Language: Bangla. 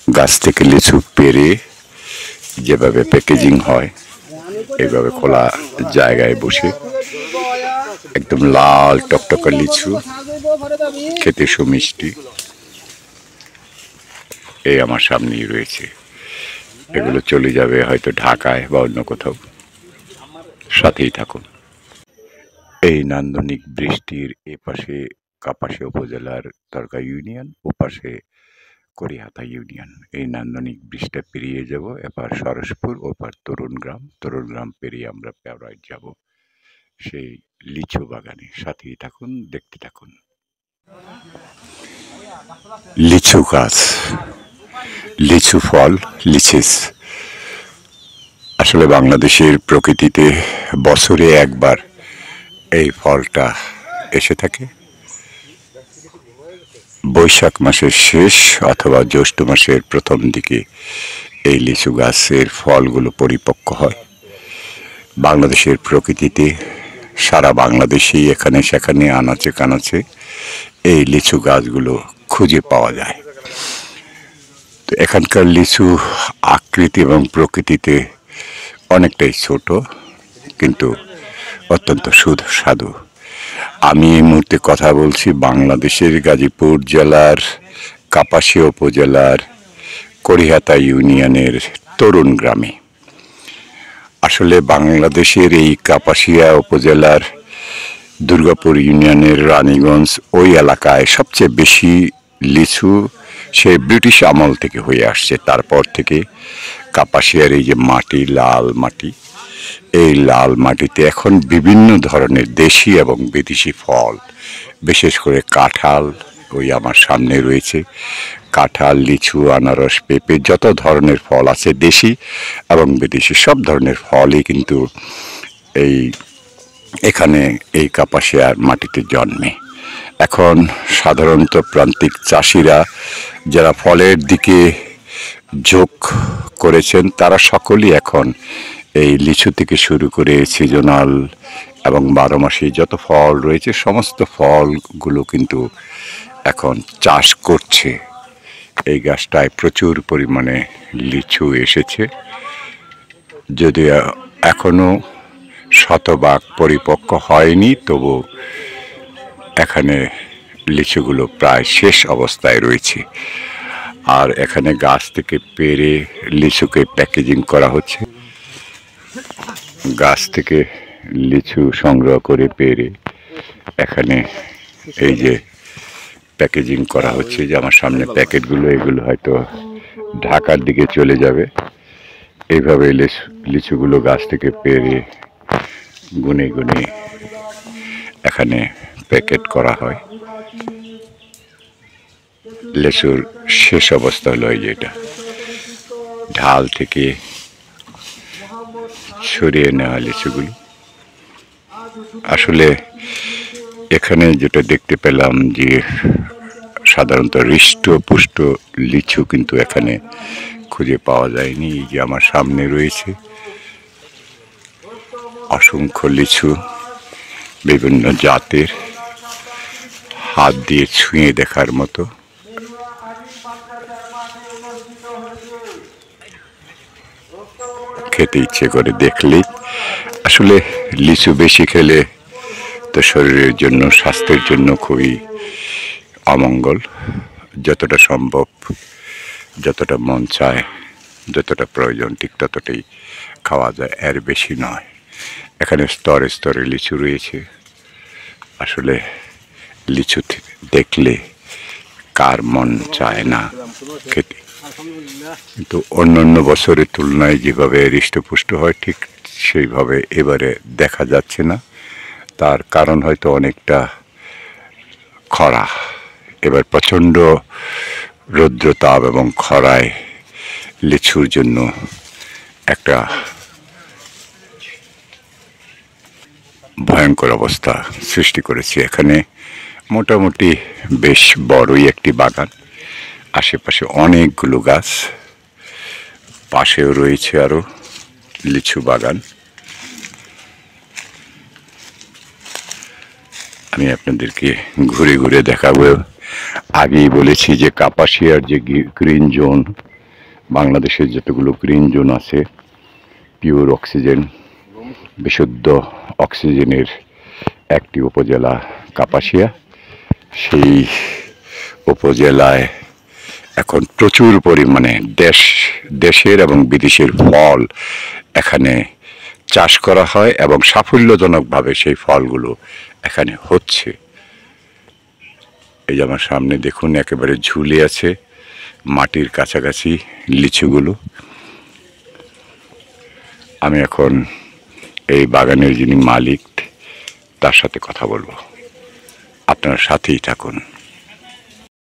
গাছ থেকে লিচু পেড়ে যেভাবে প্যাকেজিং হয় এইভাবে খোলা জায়গায় বসে একদম লাল টকটকা লিচু খেতে সুমিষ্টি এই আমার সামনেই রয়েছে। এগুলো চলে যাবে হয়তো ঢাকায় বা অন্য কোথাও। সাথেই থাকুন। এই নান্দনিক বৃষ্টির এপাশে কাপাসিয়া উপজেলার তরকা ইউনিয়ন, ওপাশে করিহাতা ইউনিয়ন। এই নান্দনিক বৃষ্টিটা পেরিয়ে যাব, এপার সরসপুর, ওপার তরুণ গ্রাম পেরিয়ে আমরা পেওরায় যাব সেই লিচু বাগানে। সাথেই থাকুন, দেখতে থাকুন। লিচু গাছ, লিচু ফল, লিচিস আসলে বাংলাদেশের প্রকৃতিতে বছরে একবার এই ফলটা এসে থাকে। বৈশাখ মাসের শেষ অথবা জ্যৈষ্ঠ মাসের প্রথম দিকে এই লিচু গাছের ফলগুলো পরিপক্ক হয়। বাংলাদেশের প্রকৃতিতে সারা বাংলাদেশেই এখানে সেখানে আনাচে কানাচে এই লিচু গাছগুলো খুঁজে পাওয়া যায়। তো এখানকার লিচু আকৃতি এবং প্রকৃতিতে অনেকটাই ছোট, কিন্তু অত্যন্ত সুস্বাদু। আমি এই মুহূর্তে কথা বলছি বাংলাদেশের গাজীপুর জেলার কাপাসিয়া উপজেলার করিহাতা ইউনিয়নের তরুণ গ্রামে। আসলে বাংলাদেশের এই কাপাসিয়া উপজেলার দুর্গাপুর ইউনিয়নের রানীগঞ্জ ওই এলাকায় সবচেয়ে বেশি লিচু সে ব্রিটিশ আমল থেকে হয়ে আসছে। তারপর থেকে কাপাসিয়ার এই যে মাটি, লাল মাটি, এই লাল মাটিতে এখন বিভিন্ন ধরনের দেশি এবং বিদেশি ফল, বিশেষ করে কাঁঠাল, ওই আমার সামনে রয়েছে কাঁঠাল, লিচু, আনারস, পেঁপে, যত ধরনের ফল আছে দেশি এবং বিদেশি সব ধরনের ফলই কিন্তু এখানে এই কাপাসিয়ার মাটিতে জন্মে। এখন সাধারণত প্রান্তিক চাষিরা যারা ফলের দিকে ঝোঁক করেছেন তারা সকলেই এখন এই লিচু থেকে শুরু করে সিজনাল এবং 12 মাসে যত ফল রয়েছে সমস্ত ফলগুলো কিন্তু এখন চাষ করছে। এই গাছটায় প্রচুর পরিমাণে লিচু এসেছে, যদিও এখনো শতভাগ পরিপক্ক হয়নি, তবু এখানে লিচুগুলো প্রায় শেষ অবস্থায় রয়েছে। আর এখানে গাছ থেকে পেড়ে লিচুকে প্যাকেজিং করা হচ্ছে। গাছ থেকে লিচু সংগ্রহ করে পেড়ে এখানে এই যে প্যাকেজিং করা হচ্ছে, যে আমার সামনে প্যাকেটগুলো, এগুলো হয়তো ঢাকার দিকে চলে যাবে। এইভাবে লিচুগুলো গাছ থেকে পেড়ে গুনে গুনে এখানে প্যাকেট করা হয়। লিচুর শেষ অবস্থা হলো এই যেটা ঢাল থেকে সরিয়ে নেওয়া লিচুগুলো। আসলে এখানে যেটা দেখতে পেলাম যে সাধারণত হৃষ্টপুষ্ট লিচু কিন্তু এখানে খুঁজে পাওয়া যায়নি। এই যে আমার সামনে রয়েছে অসংখ্য লিচু, বিভিন্ন জাতের, হাত দিয়ে ছুঁয়ে দেখার মতো। খেতে ইচ্ছে করে দেখলেই। আসলে লিচু বেশি খেলে তো শরীরের জন্য, স্বাস্থ্যের জন্য খুবই অমঙ্গল। যতটা সম্ভব, যতটা মন চায়, যতটা প্রয়োজন ঠিক ততটাই খাওয়া যায়, এর বেশি নয়। এখানে স্তরে স্তরে লিচু রয়েছে। আসলে লিচু দেখলে কার মন চায় না খেতে, কিন্তু অন্যান্য বছরের তুলনায় যেভাবে হৃষ্টপুষ্ট হয় ঠিক সেইভাবে এবারে দেখা যাচ্ছে না। তার কারণ হয়তো অনেকটা খরা। এবার প্রচণ্ড রৌদ্রতাপ এবং খরায় লিচুর জন্য একটা ভয়ঙ্কর অবস্থা সৃষ্টি করেছে। এখানে মোটামুটি বেশ বড়ই একটি বাগান, আশেপাশে অনেকগুলো গাছ, পাশেও রয়েছে আরো লিচু বাগান। আমি আপনাদেরকে ঘুরে ঘুরে দেখাবো। আগেই বলেছি যে কাপাসিয়ার যে গ্রিন জোন, বাংলাদেশের যতগুলো গ্রিন জোন আছে, পিওর অক্সিজেন, বিশুদ্ধ অক্সিজেনের একটি উপজেলা কাপাসিয়া। সেই উপজেলায় এখন প্রচুর পরিমাণে দেশের এবং বিদেশের ফল এখানে চাষ করা হয় এবং সাফল্যজনকভাবে সেই ফলগুলো এখানে হচ্ছে। এই যে আমার সামনে দেখুন একেবারে ঝুলে আছে মাটির কাছাকাছি লিচুগুলো। আমি এখন এই বাগানের যিনি মালিক তার সাথে কথা বলবো, আপনার সাথেই থাকুন।